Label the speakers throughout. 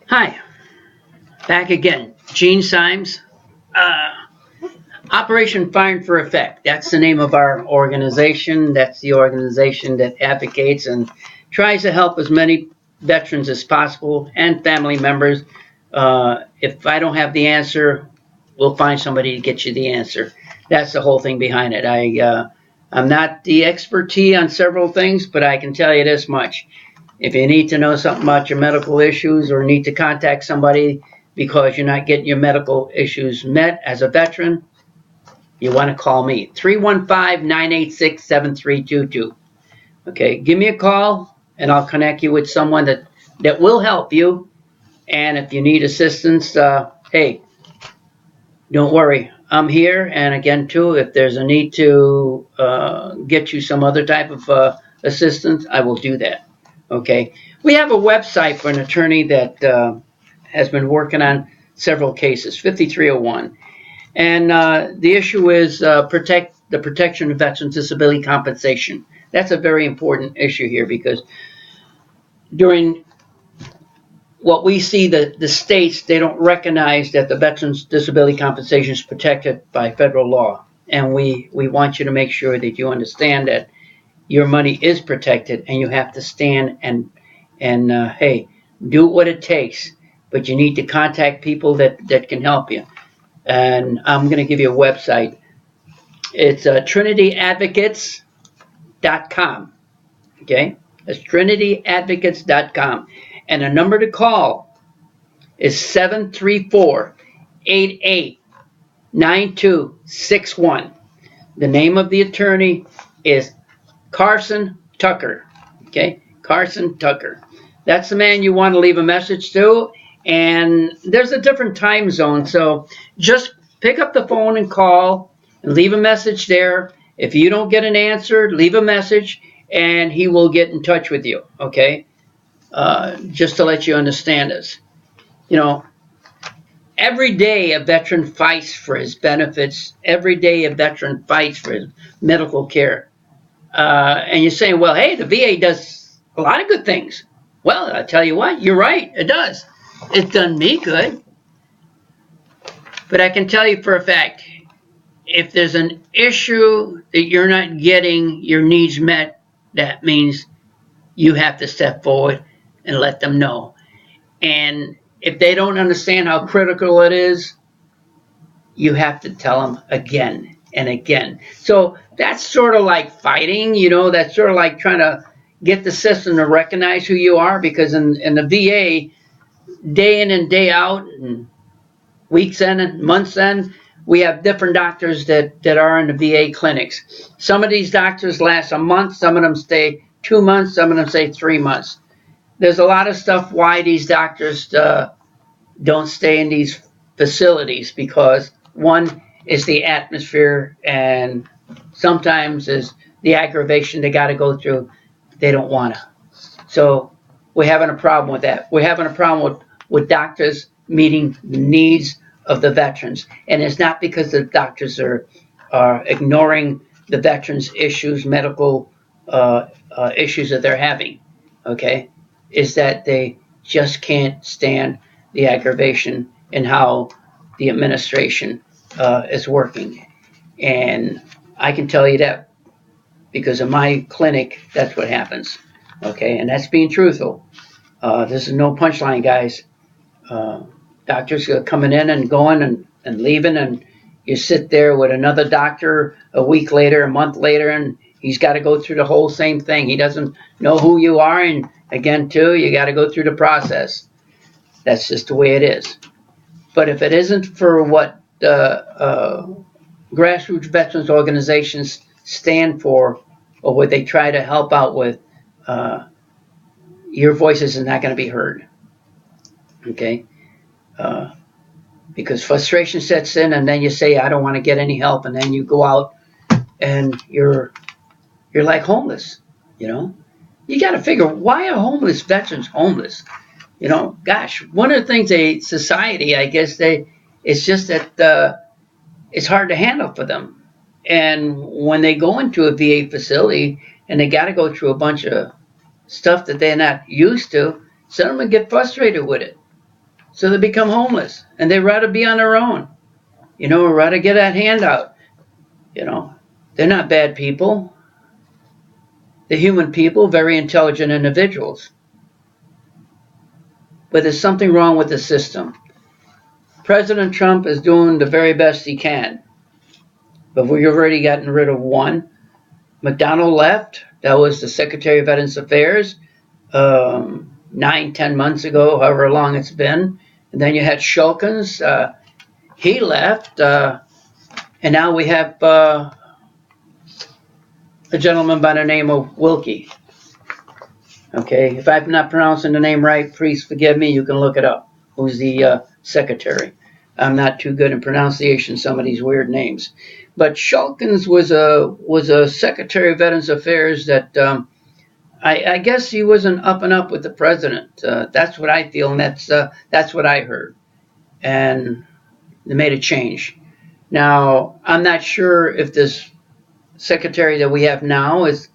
Speaker 1: Hi, back again. Gene Symes. Uh, Operation Fine for Effect. That's the name of our organization. That's the organization that advocates and tries to help as many veterans as possible and family members. If I don't have the answer, we'll find somebody to get you the answer. That's the whole thing behind it. I'm not the expertise on several things, but I can tell you this much. If you need to know something about your medical issues or need to contact somebody because you're not getting your medical issues met as a veteran, you want to call me. 315-986-7322. Okay, give me a call and I'll connect you with someone that will help you. And if you need assistance, hey, don't worry. I'm here. And again, too, if there's a need to get you some other type of assistance, I will do that. Okay. We have a website for an attorney that has been working on several cases, 5301. And the issue is protect the protection of veterans' disability compensation. That's a very important issue here because during what we see, the states, they don't recognize that the veterans' disability compensation is protected by federal law. And we want you to make sure that you understand that your money is protected and you have to stand and hey, do what it takes. But you need to contact people that can help you. And I'm going to give you a website. It's trinityadvocates.com. Okay? That's trinityadvocates.com. And the number to call is 734-889261. The name of the attorney is Carson Tucker. Okay? Carson Tucker. That's the man you want to leave a message to. And there's a different time zone. So just pick up the phone and call and leave a message there. If you don't get an answer, leave a message and he will get in touch with you. Okay? Just to let you understand this. You know, every day a veteran fights for his benefits. Every day a veteran fights for his medical care. And you're saying, well, hey, the VA does a lot of good things. Well, I tell you what, you're right, it does. It's done me good. But I can tell you for a fact, if there's an issue that you're not getting your needs met, that means you have to step forward and let them know. And if they don't understand how critical it is, you have to tell them again and again. So that's sort of like fighting, that's sort of like trying to get the system to recognize who you are, because in the VA, day in and day out, and weeks in and months in, we have different doctors that are in the VA clinics. Some of these doctors last a month, some of them stay 2 months, some of them stay 3 months. There's a lot of stuff why these doctors don't stay in these facilities, because one is the atmosphere, and sometimes is the aggravation they got to go through. They don't want to. So we're having a problem with that. We're having a problem with doctors meeting the needs of the veterans. And it's not because the doctors are ignoring the veterans' issues, medical issues that they're having. Okay? Is that they just can't stand the aggravation and how the administration is working. And I can tell you that because in my clinic, that's what happens. Okay, and that's being truthful. This is no punchline, guys. Doctors are coming in and going and leaving, and you sit there with another doctor a week later, a month later, and he's got to go through the whole same thing. He doesn't know who you are, and again, too, you got to go through the process. That's just the way it is. But if it isn't for what grassroots veterans organizations stand for, or what they try to help out with, your voices are not going to be heard. Okay? Because frustration sets in, and then you say, I don't want to get any help, and then you go out and you're like homeless. You got to figure, why are homeless veterans homeless? Gosh, one of the things society, I guess, it's just that it's hard to handle for them. And when they go into a VA facility and they got to go through a bunch of stuff that they're not used to, Some of them get frustrated with it. So they become homeless and they'd rather be on their own. Or rather get that handout. They're not bad people. They're human people, very intelligent individuals. But there's something wrong with the system. President Trump is doing the very best he can. But we've already gotten rid of one. McDonnell left. That was the Secretary of Veterans Affairs 9-10 months ago, however long it's been. And then you had Shulkins. He left. And now we have a gentleman by the name of Wilkie. Okay, if I'm not pronouncing the name right, please forgive me. You can look it up. Who's the secretary? I'm not too good in pronunciation of some of these weird names. But Shulkins was a Secretary of Veterans Affairs that I guess he wasn't up and up with the president. That's what I feel, and that's what I heard. And they made a change. Now, I'm not sure if this secretary that we have now is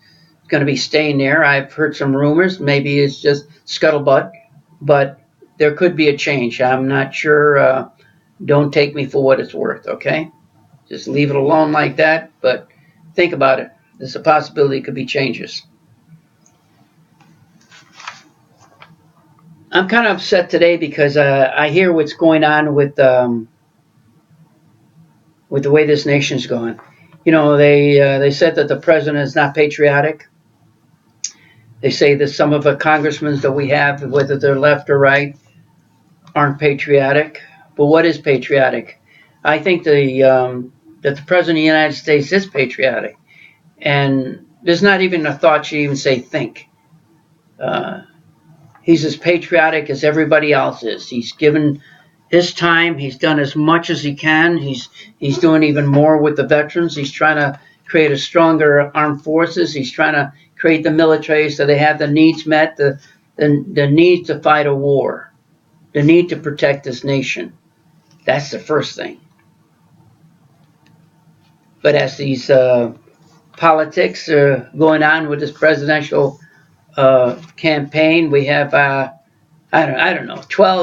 Speaker 1: going to be staying there. I've heard some rumors. Maybe it's just scuttlebutt, but there could be a change. I'm not sure. Don't take me for what it's worth, okay? Just leave it alone like that, but think about it. There's a possibility it could be changes. I'm kind of upset today because I hear what's going on with the way this nation's going. They said that the president is not patriotic. They say that some of the congressmen that we have, whether they're left or right, aren't patriotic. But what is patriotic? I think that the president of the United States is patriotic. And there's not even a thought you even say think. He's as patriotic as everybody else is. He's given his time. He's done as much as he can. He's doing even more with the veterans. He's trying to create a stronger armed forces. He's trying to create the military so they have the needs met, the need to fight a war, the need to protect this nation. That's the first thing. But as these politics are going on with this presidential campaign, we have I don't know,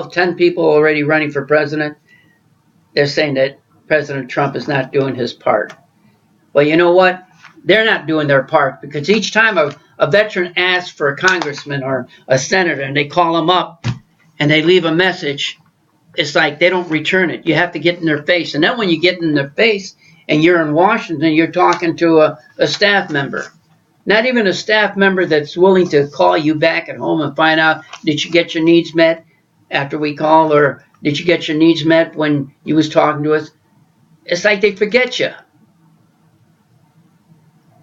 Speaker 1: 10 people already running for president. They're saying that President Trump is not doing his part. Well, you know what? They're not doing their part because each time a veteran asks for a congressman or a senator and they call them up and they leave a message, it's like they don't return it. You have to get in their face. And then when you get in their face and you're in Washington, you're talking to a staff member. Not even a staff member that's willing to call you back at home and find out, did you get your needs met after we called, or did you get your needs met when you was talking to us? It's like they forget you.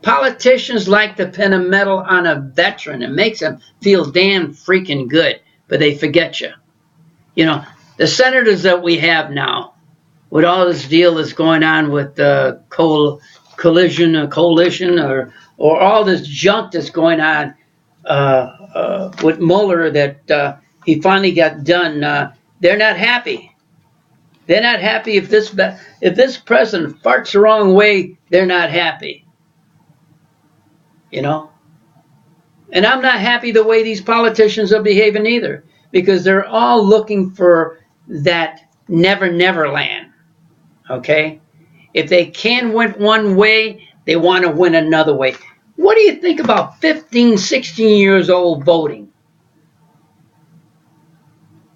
Speaker 1: Politicians like to pin a medal on a veteran. It makes them feel damn freaking good, but they forget you. The senators that we have now, with all this deal that's going on with the coalition or all this junk that's going on with Mueller that he finally got done, they're not happy. They're not happy if this president farts the wrong way. They're not happy. And I'm not happy the way these politicians are behaving either, because they're all looking for that never land. Okay? If they can win one way, they want to win another way. What do you think about 15, 16 years old voting?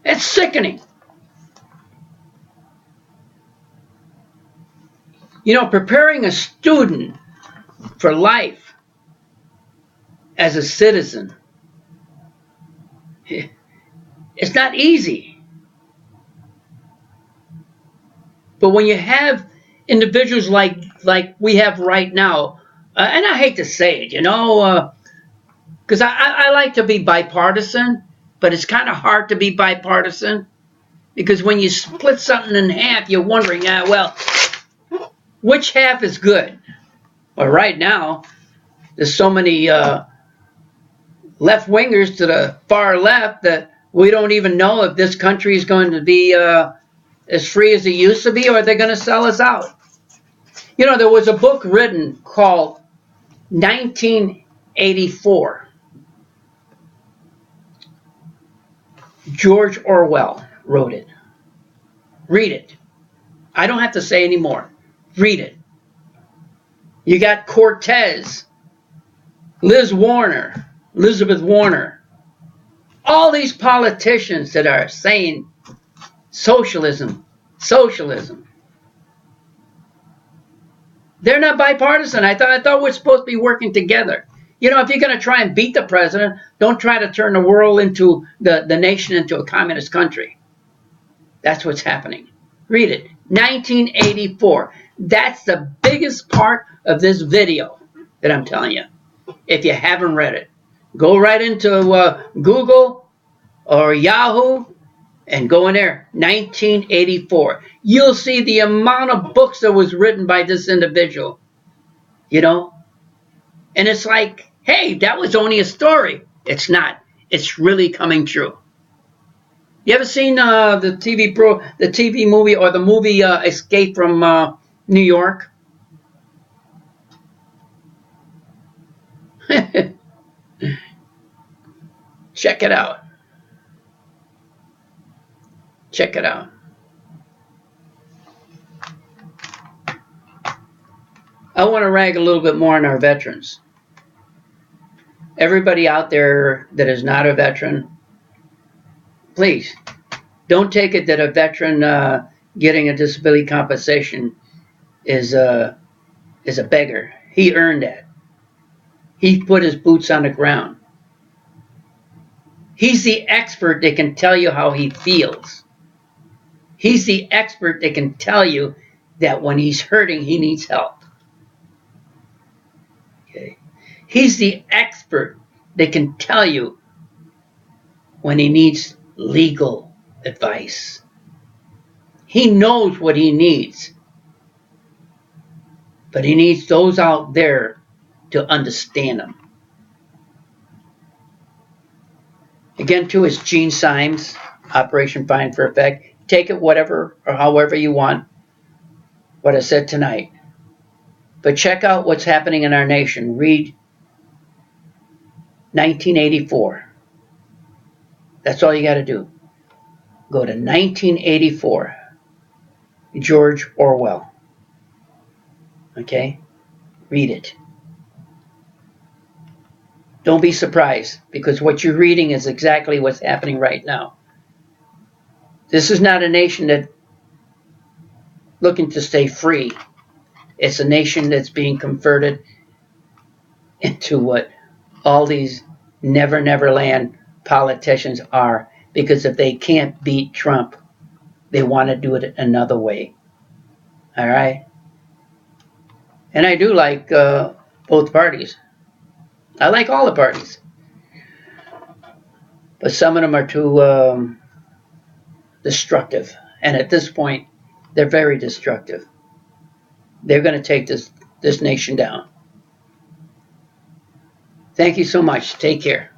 Speaker 1: It's sickening. Preparing a student for life as a citizen, it's not easy. But when you have individuals like we have right now, and I hate to say it, because I like to be bipartisan, but it's kind of hard to be bipartisan, because when you split something in half, you're wondering, which half is good? Well, right now, there's so many left-wingers to the far left that we don't even know if this country is going to be as free as it used to be, or they're going to sell us out. There was a book written called 1984. George Orwell wrote it. Read it. I don't have to say any more. Read it. You got Cortez, Elizabeth Warner, all these politicians that are saying socialism, socialism. They're not bipartisan. I thought we're supposed to be working together. You know, if you're going to try and beat the president, don't try to turn the world into the nation into a communist country. That's what's happening. Read it. 1984. That's the biggest part of this video that I'm telling you. If you haven't read it, go right into Google or Yahoo and go in there. 1984. You'll see the amount of books that was written by this individual. You know? And it's like, hey, that was only a story. It's not. It's really coming true. You ever seen the TV movie or the movie Escape from New York? Check it out. Check it out. I want to rag a little bit more on our veterans. Everybody out there that is not a veteran, please, don't take it that a veteran getting a disability compensation is a beggar. He earned that. He put his boots on the ground. He's the expert that can tell you how he feels. He's the expert that can tell you that when he's hurting, he needs help. Okay. He's the expert that can tell you when he needs legal advice. He knows what he needs. But he needs those out there to understand him. Again, too, is Gene Symes, Operation Fine for Effect. Take it whatever or however you want, what I said tonight. But check out what's happening in our nation. Read 1984. That's all you got to do. Go to 1984. George Orwell. Okay? Read it. Don't be surprised, because what you're reading is exactly what's happening right now. This is not a nation that's looking to stay free. It's a nation that's being converted into what all these never land politicians are, because if they can't beat Trump, they want to do it another way. All right? And I do like both parties. I like all the parties. But some of them are too destructive. And at this point, they're very destructive. They're going to take this nation down. Thank you so much. Take care.